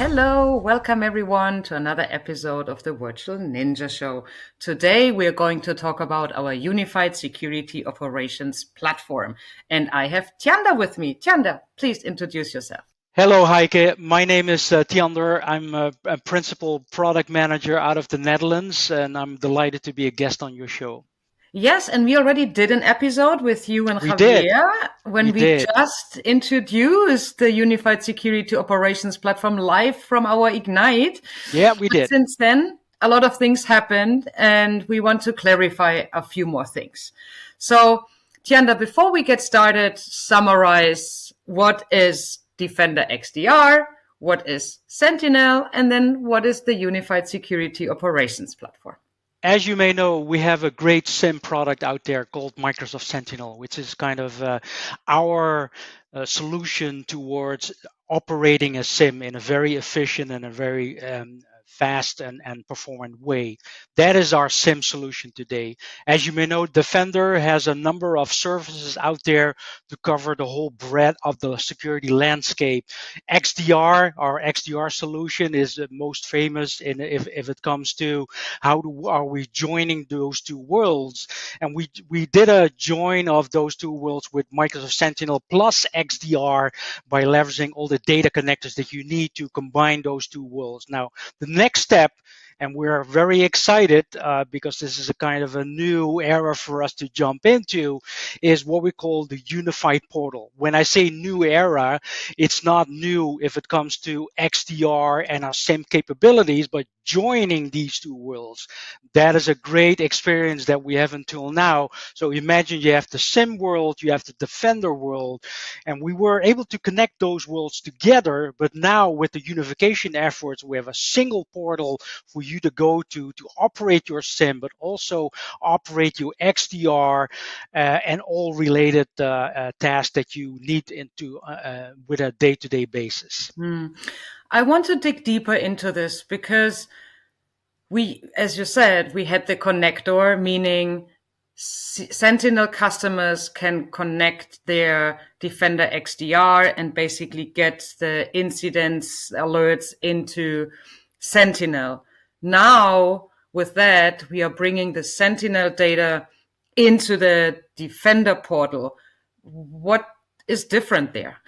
Hello, welcome everyone to another episode of the Virtual Ninja Show. Today we're going to talk about our unified security operations platform. And I have Tiander with me. Tiander, please introduce yourself. Hello, Heike. My name is Tiander. I'm a principal product manager out of the Netherlands, and I'm delighted to be a guest on your show. Yes, and we already did an episode with you and We did. Javier when We we did. just introduced the unified security operations platform live from our Ignite. Yeah, we But did. since then, a lot of things happened, and we want to clarify a few more things. So, Tianda, before we get started, summarize what is Defender XDR, what is Sentinel, and then what is the unified security operations platform. As you may know, we have a great SIM product out there called Microsoft Sentinel, which is kind of our solution towards operating a SIM in a very efficient and a very fast and performant way. That is our SIM solution today. As you may know, Defender has a number of services out there to cover the whole breadth of the security landscape. XDR, our XDR solution, is the most famous if it comes to are we joining those two worlds. And we did a join of those two worlds with Microsoft Sentinel plus XDR by leveraging all the data connectors that you need to combine those two worlds. Now, the next step, and we're very excited because this is a kind of a new era for us to jump into, is what we call the unified portal. When I say new era, it's not new if it comes to XDR and our SIM capabilities, but joining these two worlds. That is a great experience that we have until now. So imagine you have the SIM world, you have the Defender world, and we were able to connect those worlds together. But now with the unification efforts, we have a single portal for you to go to operate your SIM, but also operate your XDR and all related tasks that you need into with a day-to-day basis. I want to dig deeper into this because we, as you said, we had the connector, meaning Sentinel customers can connect their Defender XDR and basically get the incidents alerts into Sentinel. Now, with that, we are bringing the Sentinel data into the Defender portal. What is different there?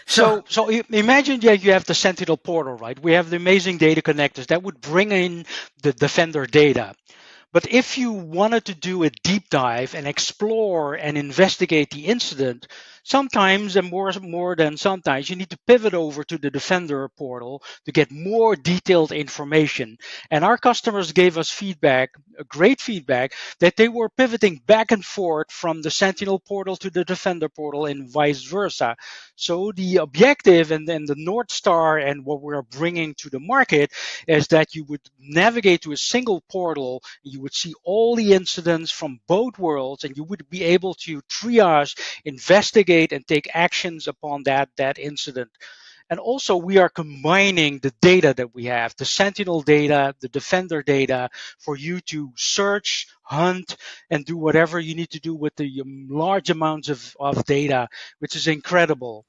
So imagine that you have the Sentinel portal, right? We have the amazing data connectors that would bring in the Defender data. But if you wanted to do a deep dive and explore and investigate the incident, sometimes, and more than sometimes, you need to pivot over to the Defender portal to get more detailed information. And our customers gave us feedback, a great feedback, that they were pivoting back and forth from the Sentinel portal to the Defender portal and vice versa. So the objective and then the North Star and what we're bringing to the market is that you would navigate to a single portal, you would see all the incidents from both worlds, and you would be able to triage, investigate, and take actions upon that incident. And also we are combining the data that we have, the Sentinel data, the Defender data, for you to search, hunt, and do whatever you need to do with the large amounts of data, which is incredible.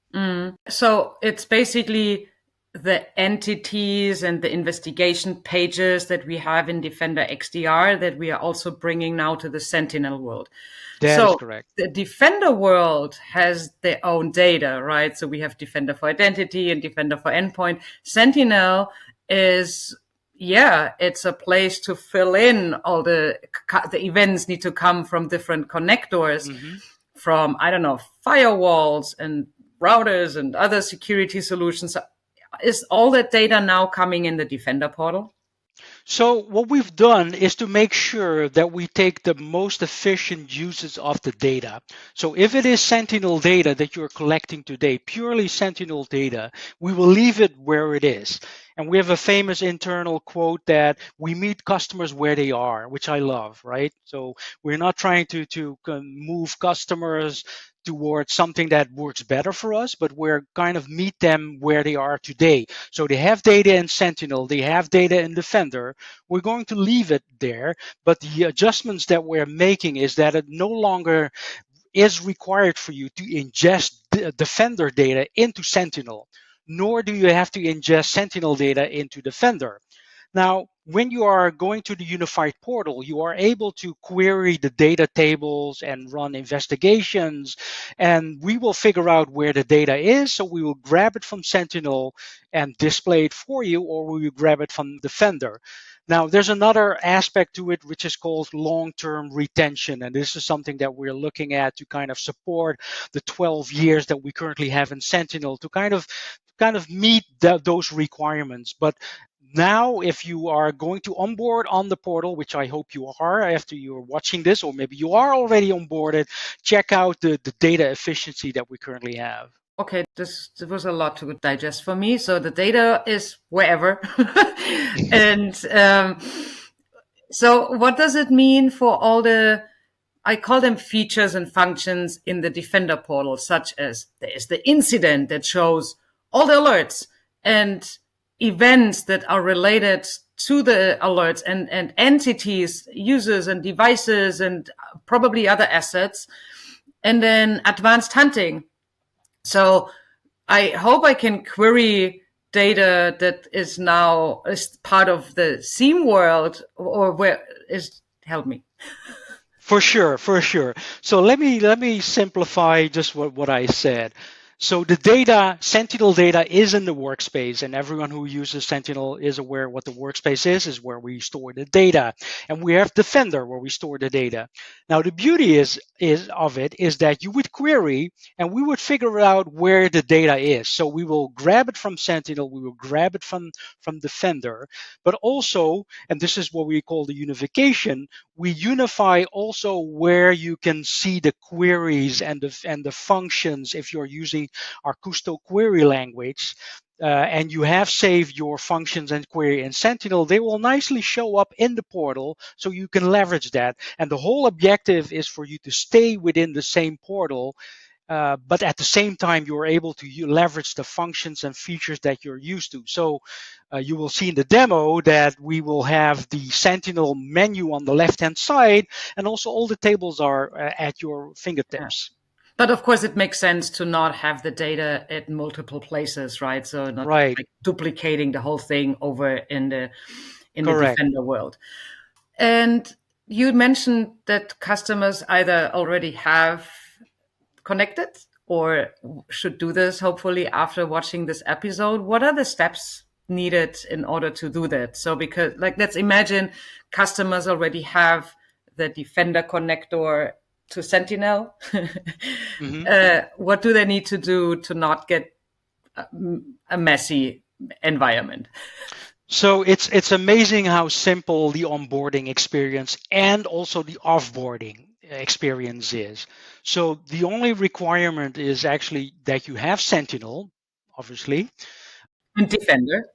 So it's basically the entities and the investigation pages that we have in Defender XDR that we are also bringing now to the Sentinel world. That is correct. The Defender world has their own data, right? So we have Defender for Identity and Defender for Endpoint. Sentinel is, it's a place to fill in all the events need to come from different connectors, from, firewalls and routers and other security solutions. Is all that data now coming in the Defender portal? So what we've done is to make sure that we take the most efficient uses of the data. So if it is Sentinel data that you're collecting today, purely Sentinel data, we will leave it where it is. And we have a famous internal quote that we meet customers where they are, which I love, right? So we're not trying to move customers towards something that works better for us, but we're kind of meet them where they are today. So they have data in Sentinel, they have data in Defender. We're going to leave it there, but the adjustments that we're making is that it no longer is required for you to ingest Defender data into Sentinel. nor do you have to ingest Sentinel data into Defender. Now, when you are going to the unified portal, you are able to query the data tables and run investigations, and we will figure out where the data is. So we will grab it from Sentinel and display it for you, or we will grab it from Defender. Now, there's another aspect to it, which is called long-term retention. And this is something that we're looking at to kind of support the 12 years that we currently have in Sentinel to kind of meet those requirements. But now, if you are going to onboard on the portal, which I hope you are after you're watching this, or maybe you are already onboarded, check out the data efficiency that we currently have. Okay, this was a lot to digest for me. So the data is wherever. And so what does it mean for all the, I call them features and functions in the Defender portal, such as there's the incident that shows all the alerts and events that are related to the alerts and entities, users and devices and probably other assets. And then advanced hunting. So I hope I can query data that is now is part of the SIEM world, or where is, help me. For sure, for sure. So let me simplify just what I said. So the data, Sentinel data, is in the workspace, and everyone who uses Sentinel is aware what the workspace is where we store the data. And we have Defender where we store the data. Now the beauty is of it is that you would query and we would figure out where the data is. So we will grab it from Sentinel, we will grab it from Defender, but also, and this is what we call the unification, we unify also where you can see the queries and the functions if you're using our Custo query language. And you have saved your functions and query in Sentinel, they will nicely show up in the portal so you can leverage that. And the whole objective is for you to stay within the same portal, but at the same time, you're able to leverage the functions and features that you're used to. So you will see in the demo that we will have the Sentinel menu on the left-hand side, and also all the tables are at your fingertips. Yeah. But of course, it makes sense to not have the data at multiple places, right? So not right. like duplicating the whole thing over in the Correct. Defender world. And you mentioned that customers either already have connected or should do this hopefully after watching this episode. What are the steps needed in order to do that? So because like, let's imagine customers already have the Defender connector to Sentinel. What do they need to do to not get a messy environment? So it's amazing how simple the onboarding experience and also the offboarding experience is. So the only requirement is actually that you have Sentinel, obviously, and Defender.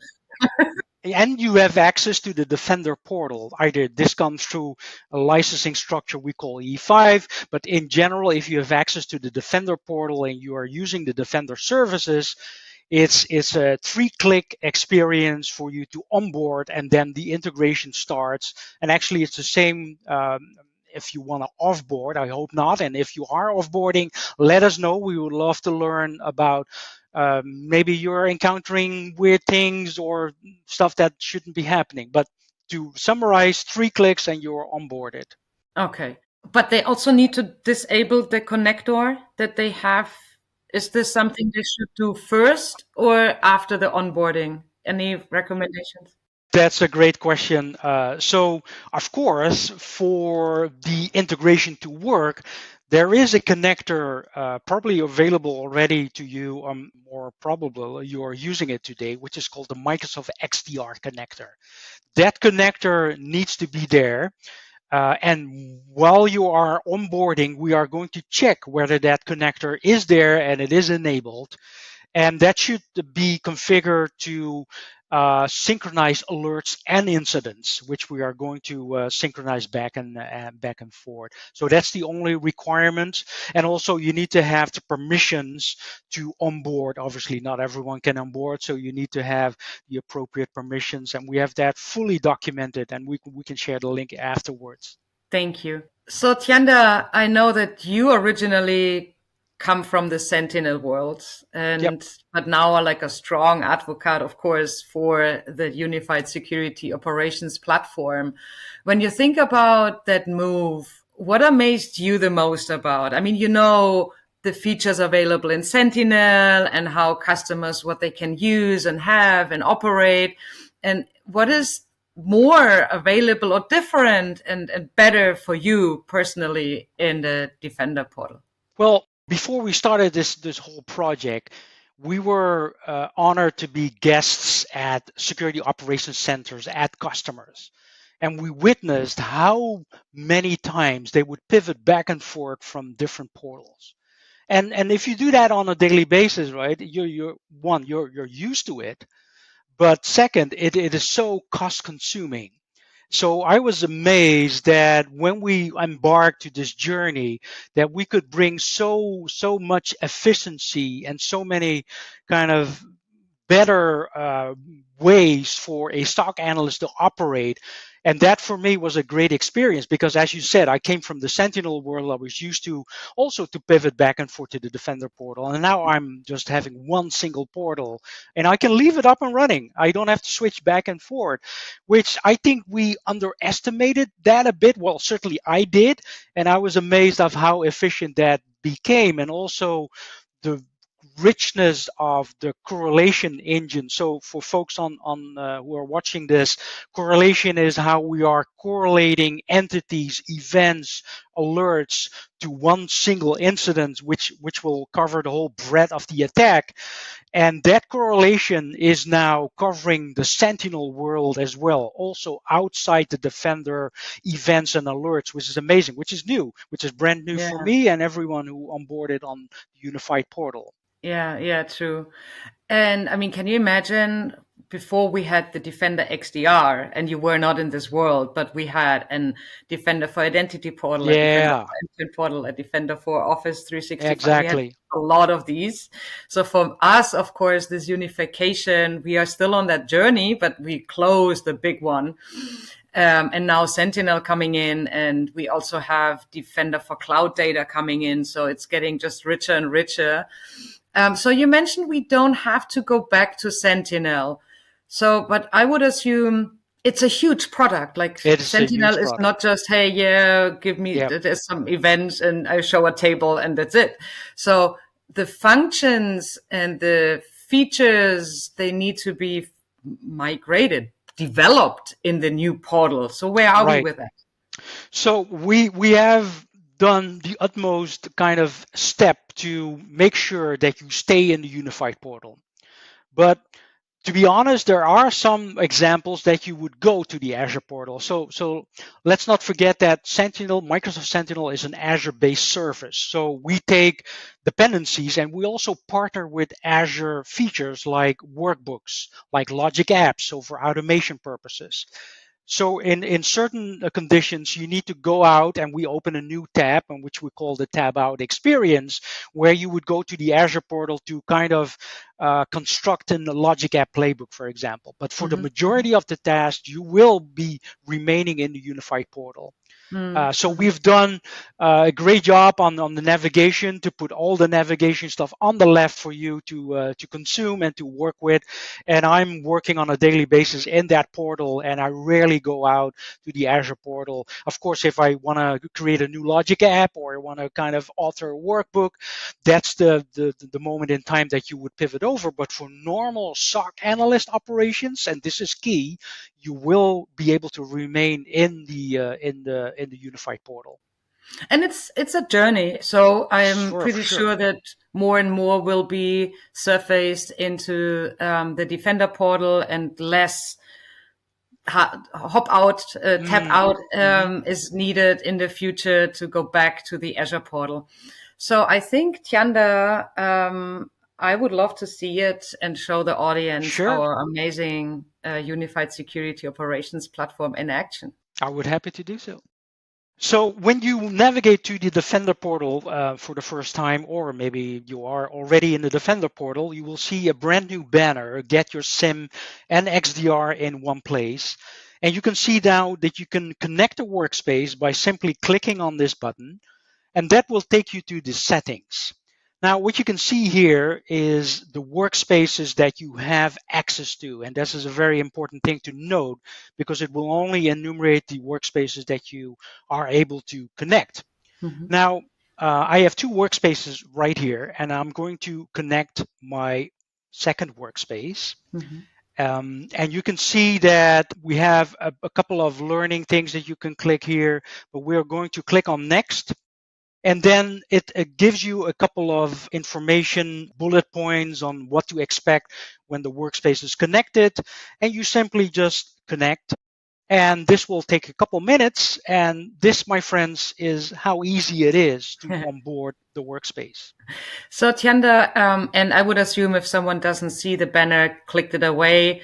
And you have access to the Defender portal. Either this comes through a licensing structure we call E5, but in general, if you have access to the Defender portal and you are using the Defender services, it's a 3-click experience for you to onboard, and then the integration starts. And actually, it's the same if you want to offboard. I hope not. And if you are offboarding, let us know. We would love to learn about maybe you're encountering weird things or stuff that shouldn't be happening. But to summarize, 3 clicks and you're onboarded. Okay. But they also need to disable the connector that they have. Is this something they should do first or after the onboarding? Any recommendations? That's a great question. So, of course, for the integration to work, there is a connector probably available already to you, or probably you are using it today, which is called the Microsoft XDR connector. That connector needs to be there. And while you are onboarding, we are going to check whether that connector is there and it is enabled. And that should be configured to synchronize alerts and incidents, which we are going to synchronize back and forth. So that's the only requirement. And also you need to have the permissions to onboard. Obviously, not everyone can onboard, so you need to have the appropriate permissions. And we have that fully documented, and we can share the link afterwards. Thank you. So Tiander, I know that you originally come from the Sentinel world, Yep. and but now are like a strong advocate, of course, for the unified security operations platform. When you think about that move, what amazed you the most about? I mean, the features available in Sentinel and how customers what they can use and have and operate, and what is more available or different and better for you personally in the Defender portal? Well, before we started this whole project, we were honored to be guests at security operations centers at customers. And we witnessed how many times they would pivot back and forth from different portals. And if you do that on a daily basis, right, you're used to it. But second, it is so cost consuming. So I was amazed that when we embarked to this journey, that we could bring so much efficiency and so many kind of better ways for a stock analyst to operate. And that for me was a great experience because, as you said, I came from the Sentinel world. I was used to also to pivot back and forth to the Defender portal. And now I'm just having one single portal and I can leave it up and running. I don't have to switch back and forth, which I think we underestimated that a bit. Well, certainly I did. And I was amazed of how efficient that became, and also the richness of the correlation engine. So for folks on who are watching this, correlation is how we are correlating entities, events, alerts to one single incident, which will cover the whole breadth of the attack. And that correlation is now covering the Sentinel world as well, also outside the Defender events and alerts, which is amazing, which is new, which is brand new for Yeah, me and everyone who onboarded on the unified portal. yeah, true. And I mean, can you imagine before we had the Defender XDR and you were not in this world, but we had an Defender for Identity portal, a Defender Yeah, for Endpoint portal, a Defender for Office 365. We had exactly. a lot of these. So for us, of course, this unification, we are still on that journey, but we closed the big one. And now Sentinel coming in, and we also have Defender for Cloud Data coming in. So it's getting just richer and richer. So you mentioned we don't have to go back to Sentinel. So, but I would assume it's a huge product. Like It is a Sentinel huge is product. not just, hey, yeah, give me, Yeah, there's some events and I show a table and that's it. So the functions and the features, they need to be migrated, developed in the new portal. So where are we right. with that? So we have done the utmost kind of step to make sure that you stay in the unified portal. But to be honest, there are some examples that you would go to the Azure portal. So let's not forget that Sentinel, Microsoft Sentinel is an Azure-based service. So we take dependencies and we also partner with Azure features like workbooks, like Logic Apps, so for automation purposes. So in certain conditions, you need to go out and we open a new tab, and which we call the tab out experience, where you would go to the Azure portal to kind of construct a Logic App playbook, for example. But for the Mm-hmm. majority of the tasks, you will be remaining in the unified portal. So Mm-hmm. we've done a great job on the navigation to put all the navigation stuff on the left for you to consume and to work with. And I'm working on a daily basis in that portal, and I rarely go out to the Azure portal. Of course, if I want to create a new Logic app or I want to kind of author a workbook, that's the moment in time that you would pivot over. But for normal SOC analyst operations, and this is key, you will be able to remain in the unified portal. And it's a journey. So I'm For pretty sure. sure that more and more will be surfaced into the Defender portal, and less hop out, tap out Mm-hmm. is needed in the future to go back to the Azure portal. So I think, Tiander, I would love to see it and show the audience Sure. our amazing unified security operations platform in action. I would happy to do so. So when you navigate to the Defender portal for the first time, or maybe you are already in the Defender portal, you will see a brand new banner, Get Your SIM and XDR in one place. And you can see now that you can connect a workspace by simply clicking on this button, and that will take you to the settings. Now, what you can see here is the workspaces that you have access to. And this is a very important thing to note because it will only enumerate the workspaces that you are able to connect. Mm-hmm. Now, I have two workspaces right here, and I'm going to connect my second workspace. Mm-hmm. And you can see that we have a couple of learning things that you can click here, but we're going to click on next. And then it gives you a couple of information bullet points on what to expect when the workspace is connected. And you simply just connect. And this will take a couple minutes. And this, my friends, is how easy it is to onboard the workspace. So Tiander, and I would assume if someone doesn't see the banner, clicked it away.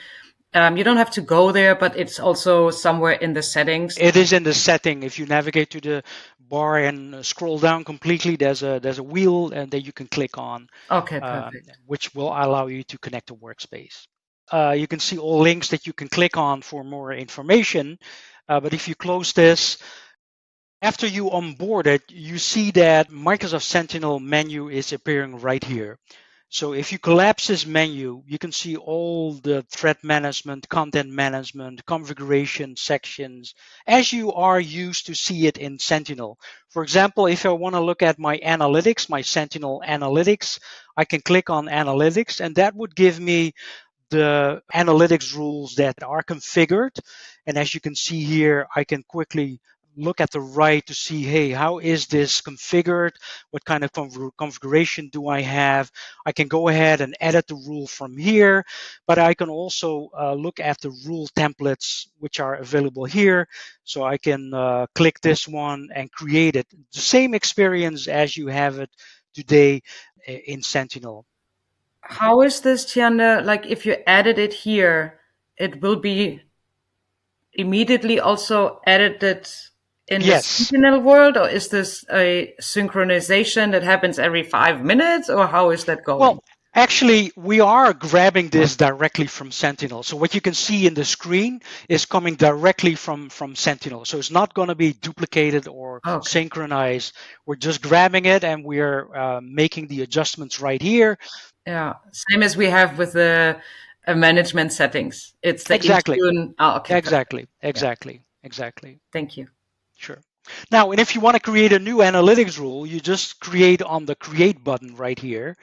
You don't have to go there, but it's also somewhere in the settings. It is in the setting. If you navigate to the bar and scroll down completely, there's a wheel and that you can click on, Okay, perfect. which will allow you to connect a workspace. You can see all links that you can click on for more information. But if you close this, after you onboard it, you see that Microsoft Sentinel menu is appearing right here. So if you collapse this menu, you can see all the threat management, content management, configuration sections, as you are used to see it in Sentinel. For example, if I want to look at my analytics, my Sentinel analytics, I can click on analytics, and that would give me the analytics rules that are configured. And as you can see here, I can quickly look at the right to see, hey, how is this configured? What kind of configuration do I have? I can go ahead and edit the rule from here, but I can also look at the rule templates which are available here. So I can click this one and create it. The same experience as you have it today in Sentinel. How is this, Tiander? Like if you edit it here, it will be immediately also edited in the Yes. Sentinel world, or is this a synchronization that happens every 5 minutes, or how is that Well, going? actually, we are grabbing this directly from Sentinel. So what you can see in the screen is coming directly from Sentinel. So it's not going to be duplicated or Okay. synchronized. We're just grabbing it and we're making the adjustments right here. Yeah. Same as we have with the management settings. It's the Exactly. Intune. Oh, okay. Perfect. Exactly. Yeah. Exactly. Exactly. Thank you. Sure. Now, and if you want to create a new analytics rule, you just create on the create button right here.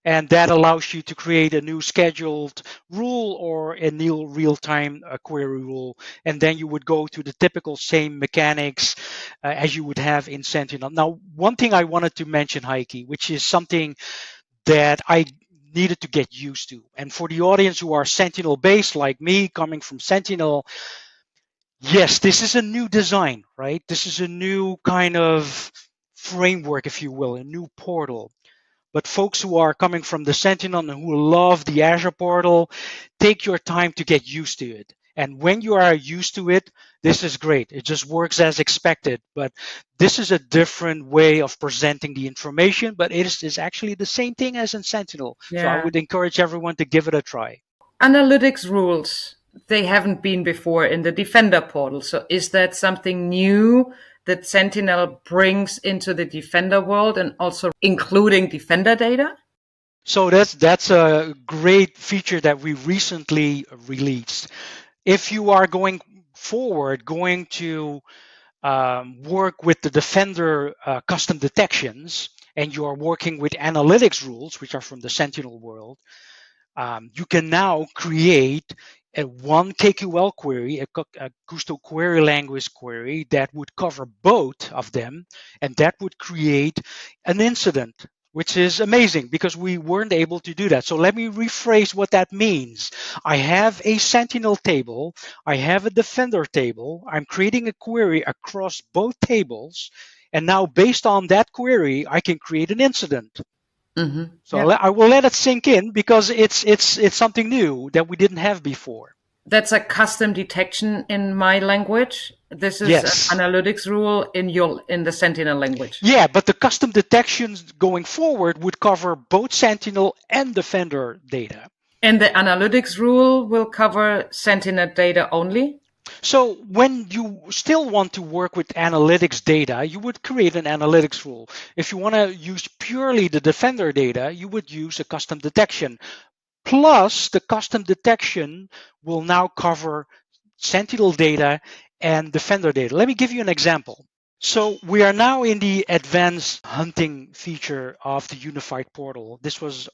And that allows you to create a new scheduled rule or a new real-time query rule. And then you would go to the typical same mechanics as you would have in Sentinel. Now, one thing I wanted to mention, Heike, which is something that I needed to get used to. And for the audience who are Sentinel based like me, coming from Sentinel, yes, this is a new design, right? This is a new kind of framework, if you will, a new portal. But folks who are coming from the Sentinel and who love the Azure portal, take your time to get used to it. And when you are used to it, this is great. It just works as expected. But this is a different way of presenting the information, but it is actually the same thing as in Sentinel. So I Yeah. would encourage everyone to give it a try. Analytics rules, they haven't been before in the Defender portal. So is that something new that Sentinel brings into the Defender world and also including Defender data? So that's a great feature that we recently released. If you are going forward, going to work with the Defender custom detections, and you are working with analytics rules, which are from the Sentinel world, you can now create a one KQL query, a Gusto query language query that would cover both of them, and that would create an incident, which is amazing because we weren't able to do that. So let me rephrase what that means. I have a Sentinel table, I have a Defender table, I'm creating a query across both tables, and now based on that query, I can create an incident. Mm-hmm. So Yeah. I will let it sink in because it's something new that we didn't have before. That's a custom detection in my language. This is an Yes. analytics rule in the Sentinel language. Yeah, but the custom detections going forward would cover both Sentinel and Defender data. And the analytics rule will cover Sentinel data only? So when you still want to work with analytics data, you would create an analytics rule. If you want to use purely the Defender data, you would use a custom detection. Plus, the custom detection will now cover Sentinel data and Defender data. Let me give you an example. So we are now in the advanced hunting feature of the unified portal. This was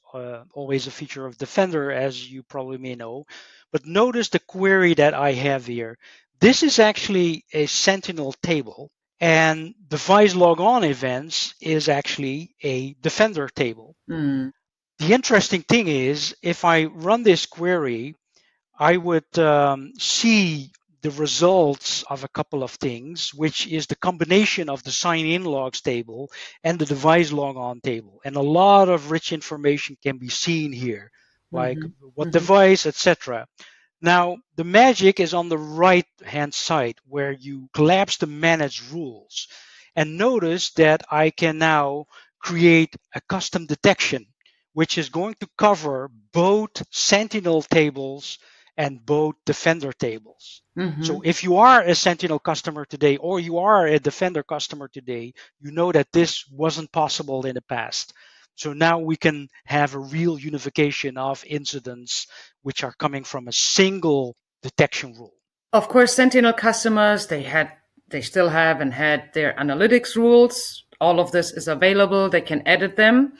always a feature of Defender, as you probably may know. But notice the query that I have here. This is actually a Sentinel table, and device log on events is actually a Defender table. Mm. The interesting thing is, if I run this query, I would see the results of a couple of things, which is the combination of the sign-in logs table and the device log-on table. And a lot of rich information can be seen here, like Mm-hmm. what Mm-hmm. device, etc. Now, the magic is on the right-hand side where you collapse the manage rules. And notice that I can now create a custom detection, which is going to cover both Sentinel tables and both Defender tables. Mm-hmm. So if you are a Sentinel customer today or you are a Defender customer today, you know that this wasn't possible in the past. So now we can have a real unification of incidents which are coming from a single detection rule. Of course, Sentinel customers, they still have and had their analytics rules. All of this is available. They can edit them.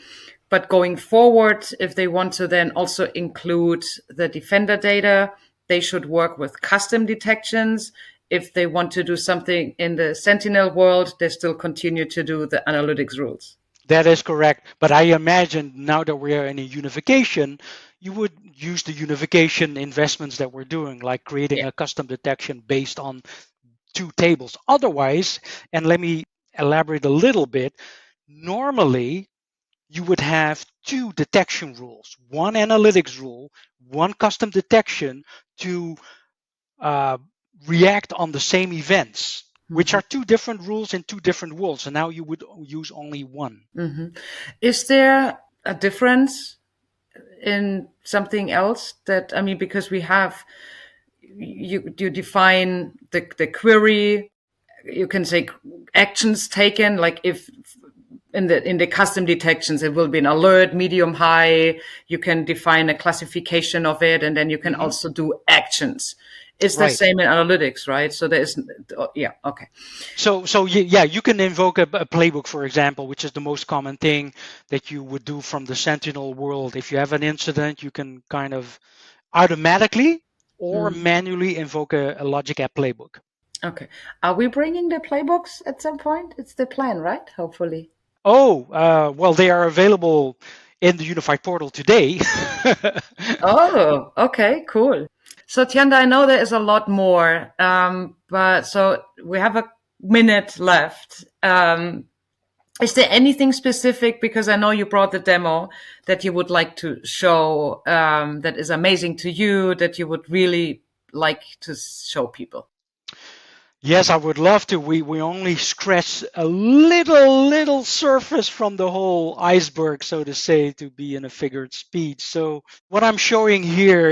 But going forward, if they want to then also include the Defender data, they should work with custom detections. If they want to do something in the Sentinel world, they still continue to do the analytics rules. That is correct. But I imagine now that we are in a unification, you would use the unification investments that we're doing, like creating Yeah. a custom detection based on two tables. Otherwise, and let me elaborate a little bit, normally you would have two detection rules, one analytics rule, one custom detection to uh, react on the same events, which Mm-hmm. are two different rules in two different worlds. And now you would use only one. Mm-hmm. Is there a difference in something else that, I mean, because we have, you define the query, you can say actions taken, like if in the custom detections it will be an alert, medium, high. You can define a classification of it, and then you can Mhm. also do actions. It's the Right. same in analytics, right? So there is, yeah, okay. So yeah, you can invoke a playbook, for example, which is the most common thing that you would do from the Sentinel world. If you have an incident, you can kind of automatically or Mm, manually invoke a logic app playbook. okay. Are we bringing the playbooks at some point? It's the plan, right? Hopefully. Oh, well, they are available in the unified portal today. Oh, okay, cool. So Tianda, I know there is a lot more, but so we have a minute left. Is there anything specific, because I know you brought the demo, that you would like to show, that is amazing to you, that you would really like to show people? Yes, I would love to. We only scratch a little surface from the whole iceberg, so to say, to be in a figured speech. So what I'm showing here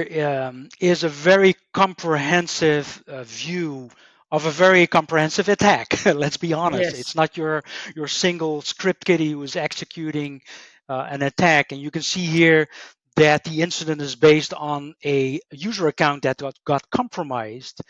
is a very comprehensive view of a very comprehensive attack. Let's be honest. It's Yes. not your single script kiddie who is executing an attack, and you can see here that the incident is based on a user account that got compromised,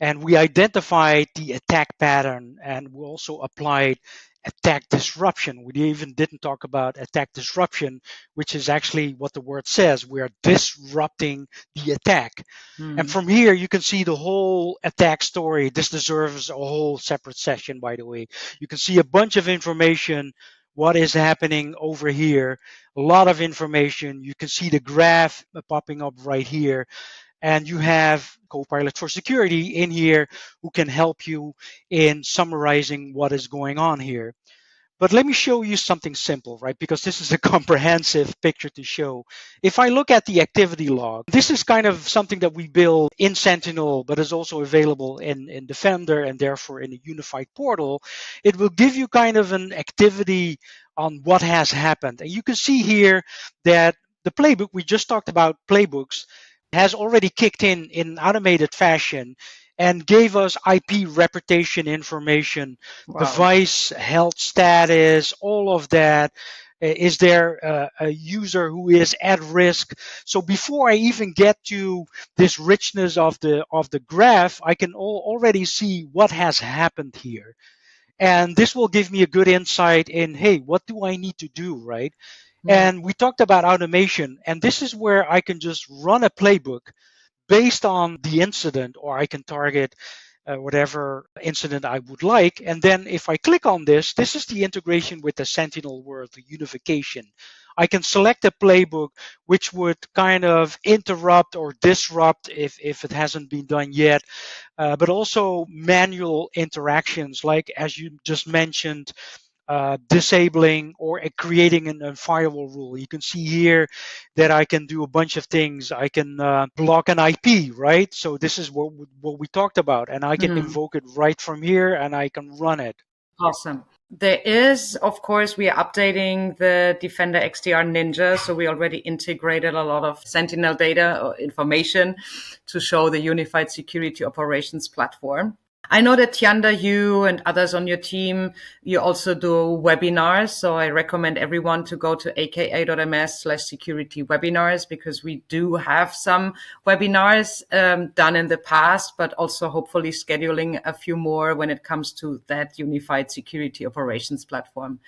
and we identified the attack pattern, and we also applied attack disruption. We even didn't talk about attack disruption, which is actually what the word says. We are disrupting the attack. And Hmm. from here, you can see the whole attack story. This deserves a whole separate session, by the way. You can see a bunch of information. What is happening over here? A lot of information. You can see the graph popping up right here, and you have Copilot for Security in here who can help you in summarizing what is going on here. But let me show you something simple, right? Because this is a comprehensive picture to show. If I look at the activity log, this is kind of something that we build in Sentinel, but is also available in Defender and therefore in a unified portal. It will give you kind of an activity on what has happened. And you can see here that the playbook, we just talked about playbooks, has already kicked in automated fashion. and gave us IP reputation information, Wow. device health status, all of that. Is there a user who is at risk? So before I even get to this richness of the graph, I can already see what has happened here, and this will give me a good insight in, hey, what do I need to do, right? Yeah. And we talked about automation, and this is where I can just run a playbook based on the incident, or I can target whatever incident I would like. And then if I click on this is the integration with the Sentinel world, the unification. I can select a playbook which would kind of interrupt or disrupt if it hasn't been done yet, but also manual interactions, like as you just mentioned, disabling or creating a firewall rule. You can see here that I can do a bunch of things. I can block an IP, right? So this is what we talked about, and I can Mhm. invoke it right from here, and I can run it. Awesome. There is, of course, we are updating the Defender XDR Ninja. So we already integrated a lot of Sentinel data or information to show the unified security operations platform. I know that Tiander, you and others on your team, you also do webinars. So I recommend everyone to go to aka.ms/security webinars, because we do have some webinars done in the past, but also hopefully scheduling a few more when it comes to that unified security operations platform.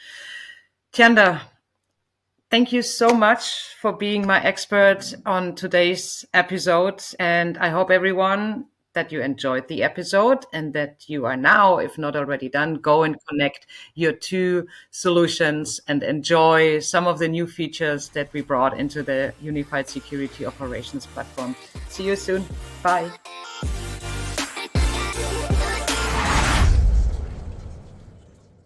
Tiander, thank you so much for being my expert on today's episode. And I hope everyone that you enjoyed the episode and that you are now, if not already done, go and connect your two solutions and enjoy some of the new features that we brought into the Unified Security Operations platform. See you soon. Bye.